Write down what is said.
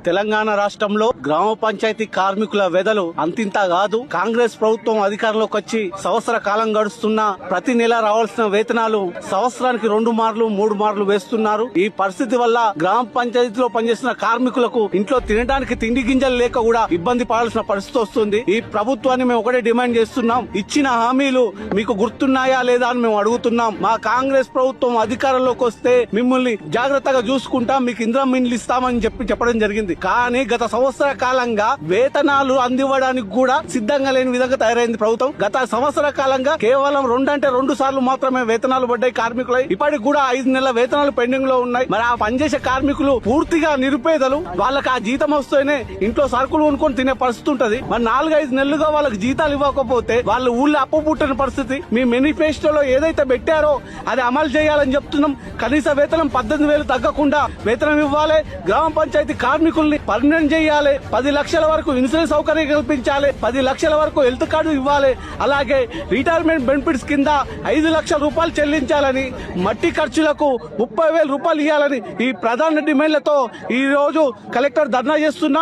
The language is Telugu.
తెలంగాణ రాష్ట్రంలో గ్రామ పంచాయతీ కార్మికుల వెదలు అంతింత కాదు. కాంగ్రెస్ ప్రభుత్వం అధికారంలోకి వచ్చి సంవత్సర కాలం గడుస్తున్నా ప్రతి నెల రావాల్సిన వేతనాలు సంవత్సరానికి 2 మార్లు 3 మార్లు వేస్తున్నారు. ఈ పరిస్థితి వల్ల గ్రామ పంచాయతీలో పనిచేసిన కార్మికులకు ఇంట్లో తినడానికి తిండి గింజలు లేక కూడా ఇబ్బంది పడాల్సిన పరిస్థితి వస్తుంది. ఈ ప్రభుత్వాన్ని మేము ఒకటే డిమాండ్ చేస్తున్నాం, ఇచ్చిన హామీలు మీకు గుర్తున్నాయా లేదా అని మేము అడుగుతున్నాం. మా కాంగ్రెస్ ప్రభుత్వం అధికారంలోకి వస్తే మిమ్మల్ని జాగ్రత్తగా చూసుకుంటాం, మీకు ఇందిరమ్మ ఇండ్లు ఇస్తామని చెప్పడం జరిగింది. కానీ గత సంవత్సర కాలంగా వేతనాలు అందివ్వడానికి కూడా సిద్ధంగా లేని విధంగా తయారైంది ప్రభుత్వం. గత సంవత్సర కాలంగా కేవలం 2 అంటే 2 సార్లు మాత్రమే వేతనాలు పడ్డాయి కార్మికులై. ఇప్పటికి కూడా 5 నెలల వేతనాలు పెండింగ్ లో ఉన్నాయి. మరి ఆ పనిచేసే కార్మికులు పూర్తిగా నిరుపేదలు. వాళ్ళకి ఆ జీతం వస్తేనే ఇంట్లో సరుకులు కొనుక్కొని తినే పరిస్థితి ఉంటది. మరి 4-5 నెలలుగా వాళ్ళకి జీతాలు ఇవ్వకపోతే వాళ్ళు ఊళ్ళో అప్పు పుట్టిన పరిస్థితి. మీ మేనిఫెస్టోలో ఏదైతే పెట్టారో అది అమలు చేయాలని చెప్తున్నాం. కనీస వేతనం 18,000 తగ్గకుండా వేతనం ఇవ్వాలి. గ్రామ పంచాయతీ కార్మికుల్ని పర్మనెంట్ చేయాలి. 10 లక్షల వరకు ఇన్సూరెన్స్ సౌకర్యం కల్పించాలి. 10 లక్షల వరకు హెల్త్ కార్డు ఇవ్వాలి. అలాగే రిటైర్మెంట్ బెనిఫిట్స్ కింద 5 లక్షల రూపాయలు చెల్లించాలని, మట్టి ఖర్చులకు 30,000 రూపాయలు ఇవ్వాలని ఈ ప్రధాన డిమాండ్లతో ఈ రోజు కలెక్టర్ ధర్నా చేస్తున్నాం.